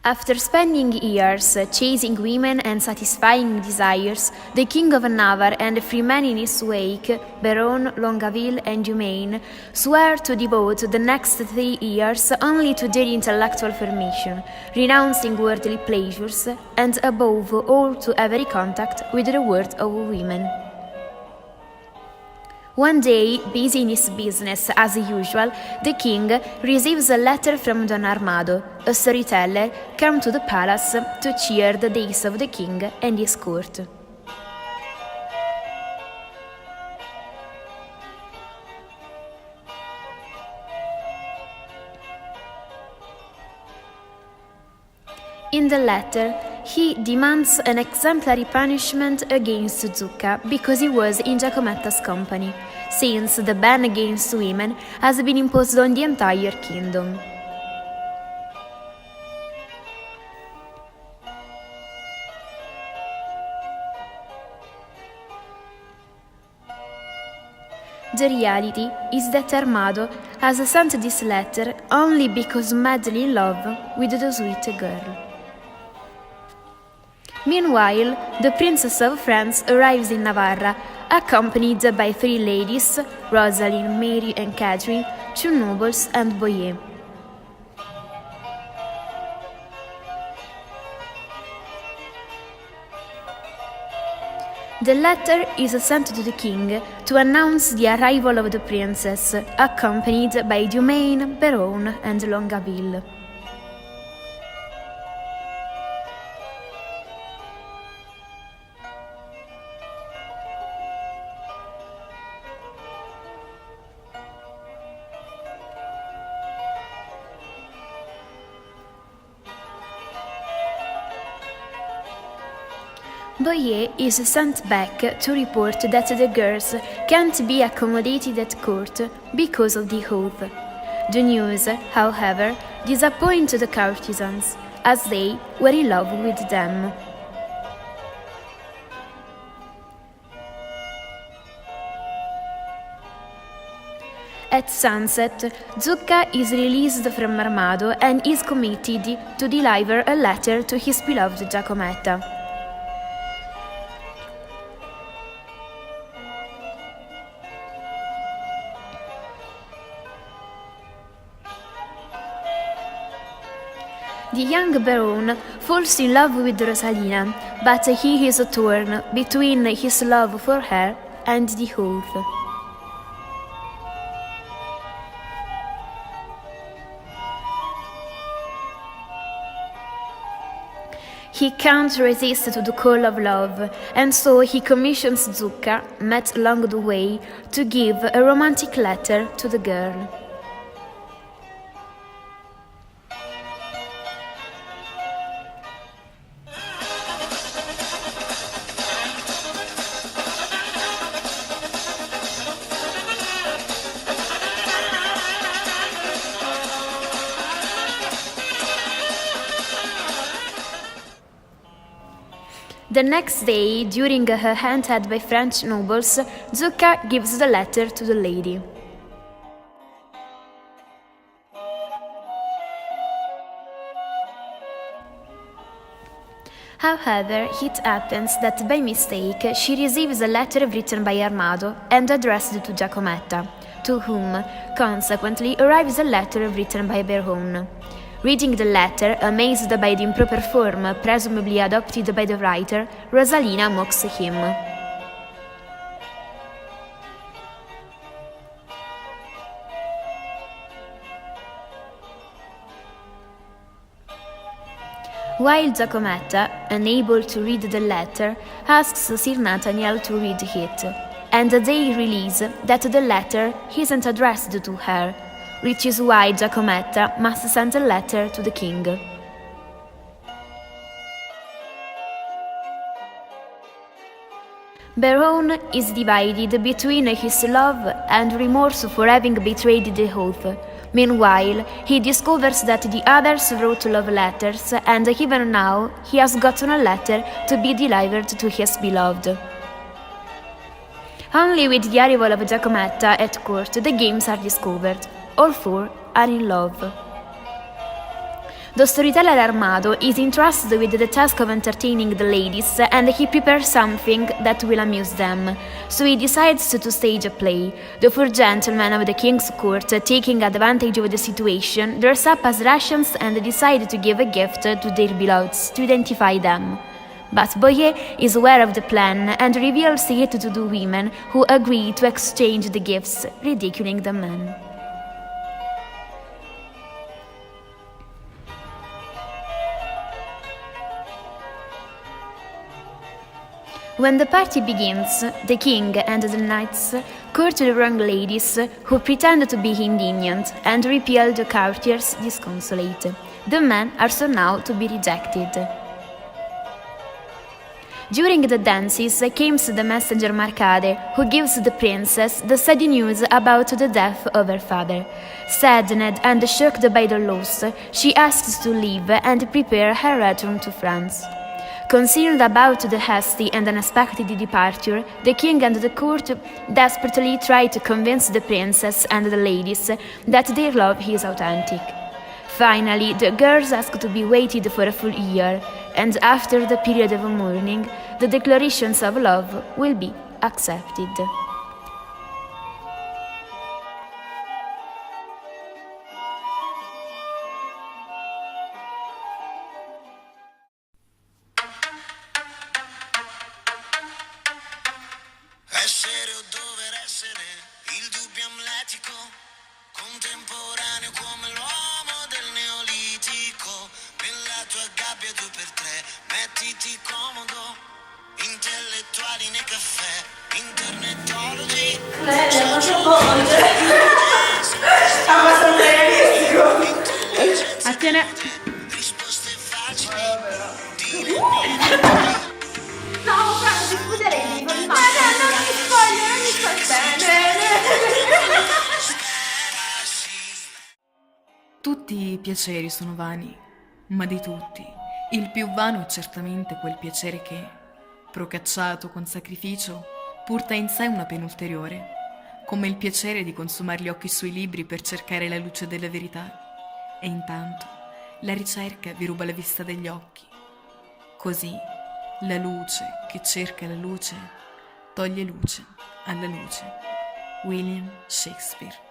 After spending years chasing women and satisfying desires, the king of Navarre and the free men in his wake, Beron, Longueville, and Dumaine, swear to devote the next 3 years only to their intellectual formation, renouncing worldly pleasures, and above all to every contact with the world of women. One day, busy in his business as usual, the king receives a letter from Don Armado, a storyteller come to the palace to cheer the days of the king and his court. In the letter, he demands an exemplary punishment against Zucca because he was in Giacometta's company, since the ban against women has been imposed on the entire kingdom. The reality is that Armado has sent this letter only because madly in love with the sweet girl. Meanwhile, the Princess of France arrives in Navarra, accompanied by 3 ladies, Rosaline, Mary, and Catherine, 2 nobles, and Boyer. The letter is sent to the king to announce the arrival of the princess, accompanied by Dumaine, Beron, and Longueville. Boyer is sent back to report that the girls can't be accommodated at court because of the oath. The news, however, disappointed the courtesans, as they were in love with them. At sunset, Zucca is released from Armado and is committed to deliver a letter to his beloved Giacometta. The young Baron falls in love with Rosalina, but he is torn between his love for her and the oath. He can't resist to the call of love, and so he commissions Zucca, met along the way, to give a romantic letter to the girl. The next day, during a hunt had by French nobles, Zucca gives the letter to the lady. However, it happens that by mistake she receives a letter written by Armado and addressed to Giacometta, to whom, consequently, arrives a letter written by Beron. Reading the letter, amazed by the improper form presumably adopted by the writer, Rosalina mocks him. While Giacometta, unable to read the letter, asks Sir Nathaniel to read it, and they release that the letter isn't addressed to her, which is why Giacometta must send a letter to the king. Beron is divided between his love and remorse for having betrayed the oath. Meanwhile, he discovers that the others wrote love letters, and even now he has gotten a letter to be delivered to his beloved. Only with the arrival of Giacometta at court the games are discovered. All 4 are in love. The storyteller Armado is entrusted with the task of entertaining the ladies, and he prepares something that will amuse them. So he decides to stage a play. The four gentlemen of the king's court, taking advantage of the situation, dress up as Russians and decide to give a gift to their beloveds to identify them. But Boyer is aware of the plan and reveals it to the women, who agree to exchange the gifts, ridiculing the men. When the party begins, the king and the knights court the wrong ladies, who pretend to be indignant and repel the courtiers disconsolate. The men are so now to be rejected. During the dances comes the messenger Marcade, who gives the princess the sad news about the death of her father. Saddened and shocked by the loss, she asks to leave and prepare her return to France. Concerned about the hasty and unexpected departure, the king and the court desperately try to convince the princess and the ladies that their love is authentic. Finally, the girls ask to be waited for a full year, and after the period of mourning, the declarations of love will be accepted. Essere o dover essere, il dubbio amletico, contemporaneo come l'uomo del neolitico. Nella tua gabbia 2x3, mettiti comodo, intellettuali nei caffè, internetologi. Non so Monte. Abbastanza realistico. Attiene. Risposte facili, dire niente. No, Franco, ti scuserei di non mi spoglio, non mi spoglio. Tutti i piaceri sono vani, ma di tutti, il più vano è certamente quel piacere che, procacciato con sacrificio, porta in sé una pena ulteriore, come il piacere di consumare gli occhi sui libri per cercare la luce della verità, e intanto la ricerca vi ruba la vista degli occhi. Così, la luce che cerca la luce toglie luce alla luce. William Shakespeare.